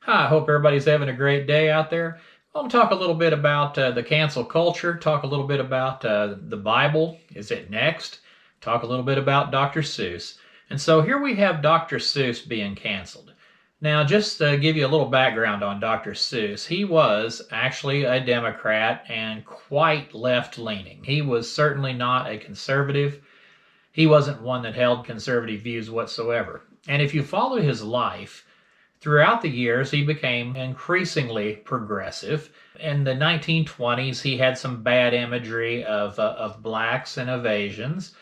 Hi, I hope everybody's having a great day out there. I want to talk a little bit about the cancel culture, talk a little bit about the Bible. Is it next? Talk a little bit about Dr. Seuss. And so here we have Dr. Seuss being canceled. Now, just to give you a little background on Dr. Seuss, he was actually a Democrat and quite left leaning. He was certainly not a conservative. He wasn't one that held conservative views whatsoever. And if you follow his life, throughout the years, he became increasingly progressive. In the 1920s, he had some bad imagery of blacks and of Asians.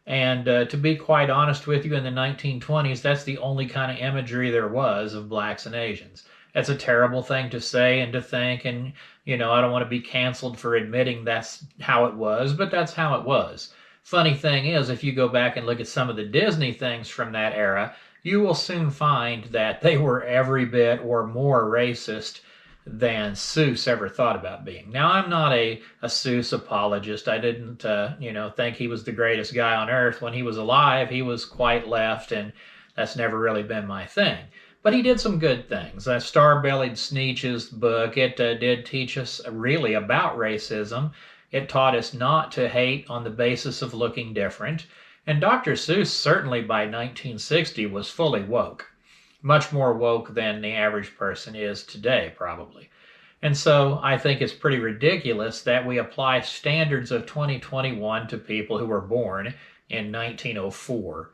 And to be quite honest with you, in the 1920s, that's the only kind of imagery there was of blacks and Asians. That's a terrible thing to say and to think. And, I don't want to be canceled for admitting that's how it was, but that's how it was. Funny thing is, if you go back and look at some of the Disney things from that era, you will soon find that they were every bit or more racist than Seuss ever thought about being. Now, I'm not a Seuss apologist. I didn't, think he was the greatest guy on earth. When he was alive, he was quite left, and that's never really been my thing. But he did some good things. Star-Bellied Sneetch's book, it did teach us really about racism. It taught us not to hate on the basis of looking different. And Dr. Seuss certainly by 1960 was fully woke. Much more woke than the average person is today, probably. And so I think it's pretty ridiculous that we apply standards of 2021 to people who were born in 1904.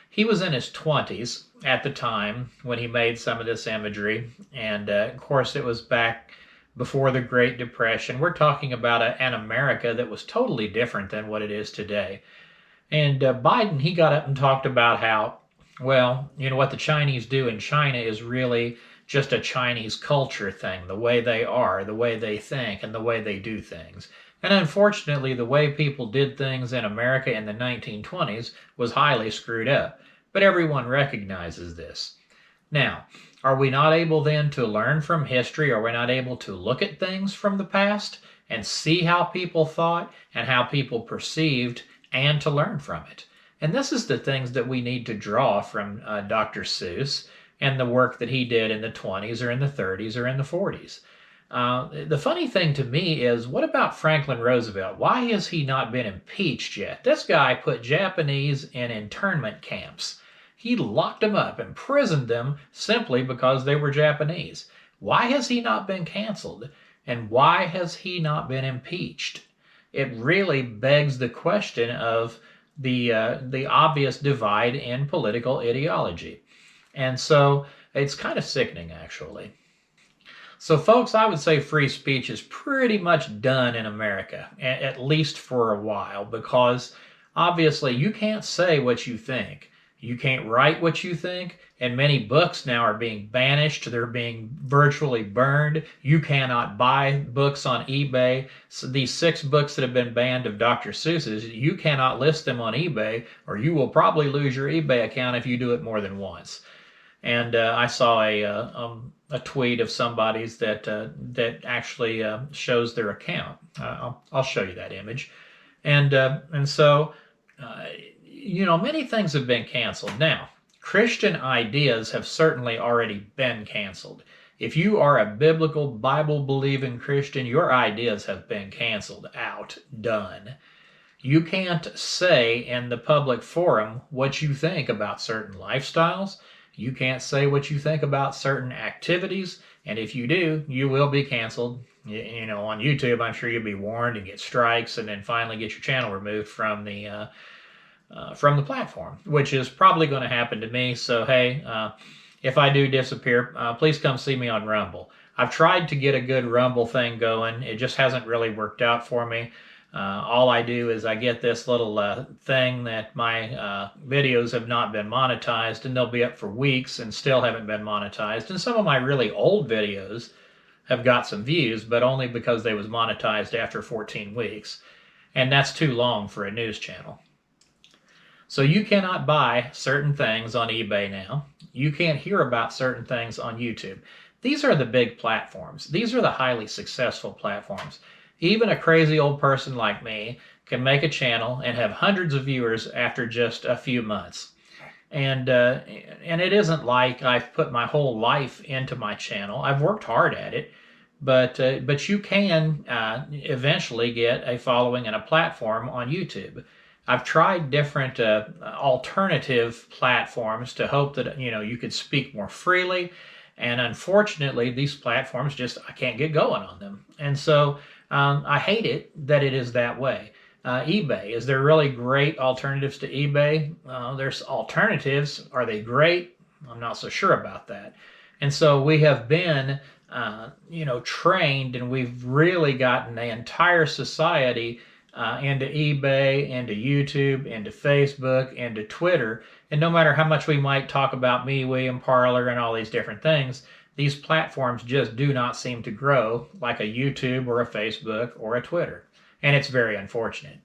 He was in his 20s at the time when he made some of this imagery. And of course, it was back before the Great Depression. We're talking about an America that was totally different than what it is today. And Biden, he got up and talked about how, well, what the Chinese do in China is really just a Chinese culture thing, the way they are, the way they think, and the way they do things. And unfortunately, the way people did things in America in the 1920s was highly screwed up. But everyone recognizes this. Now, are we not able then to learn from history? Are we not able to look at things from the past and see how people thought and how people perceived and to learn from it? And this is the things that we need to draw from Dr. Seuss and the work that he did in the 20s or in the 30s or in the 40s. The funny thing to me is, what about Franklin Roosevelt? Why has he not been impeached yet? This guy put Japanese in internment camps. He locked them up, imprisoned them simply because they were Japanese. Why has he not been canceled? And why has he not been impeached? It really begs the question of the obvious divide in political ideology. And so it's kind of sickening, actually. So, folks, I would say free speech is pretty much done in America, at least for a while, because obviously you can't say what you think. You can't write what you think, and many books now are being banished. They're being virtually burned. You cannot buy books on eBay. So these 6 books that have been banned of Dr. Seuss's, you cannot list them on eBay, or you will probably lose your eBay account if you do it more than once. And I saw a tweet of somebody's that actually shows their account. I'll show you that image. And so many things have been canceled. Now, Christian ideas have certainly already been canceled. If you are a biblical, Bible-believing Christian, your ideas have been canceled out, done. You can't say in the public forum what you think about certain lifestyles. You can't say what you think about certain activities. And if you do, you will be canceled. On YouTube, I'm sure you'll be warned and get strikes and then finally get your channel removed from the platform, which is probably going to happen to me. So, hey, if I do disappear, please come see me on Rumble. I've tried to get a good Rumble thing going. It just hasn't really worked out for me. All I do is I get this little thing that my videos have not been monetized, and they'll be up for weeks and still haven't been monetized. And some of my really old videos have got some views, but only because they was monetized after 14 weeks. And that's too long for a news channel. So you cannot buy certain things on eBay now. You can't hear about certain things on YouTube. These are the big platforms. These are the highly successful platforms. Even a crazy old person like me can make a channel and have hundreds of viewers after just a few months. And it isn't like I've put my whole life into my channel. I've worked hard at it, but you can eventually get a following and a platform on YouTube. I've tried different alternative platforms to hope that you could speak more freely, and unfortunately, these platforms just I can't get going on them, and so I hate it that it is that way. eBay, is there really great alternatives to eBay? There's alternatives. Are they great? I'm not so sure about that. And so we have been trained, and we've really gotten the entire society into eBay, into YouTube, into Facebook, into Twitter. And no matter how much we might talk about me, William Parler, and all these different things, these platforms just do not seem to grow like a YouTube or a Facebook or a Twitter. And it's very unfortunate.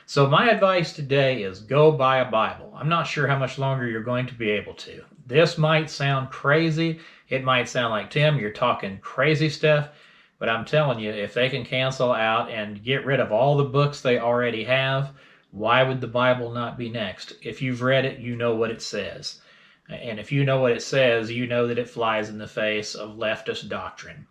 So my advice today is go buy a Bible. I'm not sure how much longer you're going to be able to. This might sound crazy. It might sound like, Tim, you're talking crazy stuff. But I'm telling you, if they can cancel out and get rid of all the books they already have, why would the Bible not be next? If you've read it, you know what it says. And if you know what it says, you know that it flies in the face of leftist doctrine.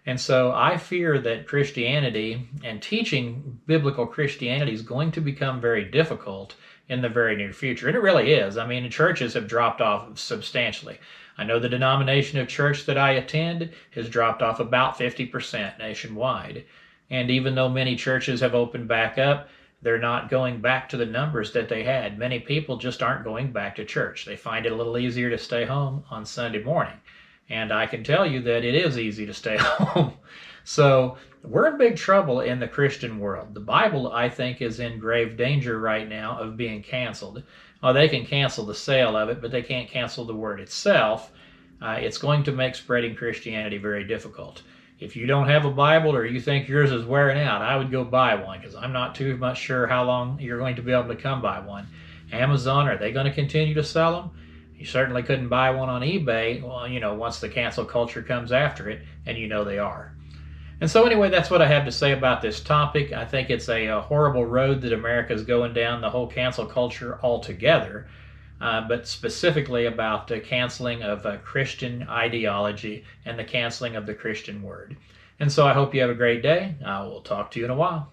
And so I fear that Christianity and teaching biblical Christianity is going to become very difficult in the very near future. And it really is. I mean, churches have dropped off substantially. I know the denomination of church that I attend has dropped off about 50% nationwide. And even though many churches have opened back up, they're not going back to the numbers that they had. Many people just aren't going back to church. They find it a little easier to stay home on Sunday morning. And I can tell you that it is easy to stay home. So we're in big trouble in the Christian world. The Bible, I think, is in grave danger right now of being canceled. Oh, they can cancel the sale of it, but they can't cancel the word itself. It's going to make spreading Christianity very difficult. If you don't have a Bible or you think yours is wearing out, I would go buy one, because I'm not too much sure how long you're going to be able to come by one. Amazon, are they going to continue to sell them? You certainly couldn't buy one on eBay, well, once the cancel culture comes after it, and they are. And so anyway, that's what I have to say about this topic. I think it's a horrible road that America's going down, the whole cancel culture altogether, but specifically about the canceling of Christian ideology and the canceling of the Christian word. And so I hope you have a great day. I will talk to you in a while.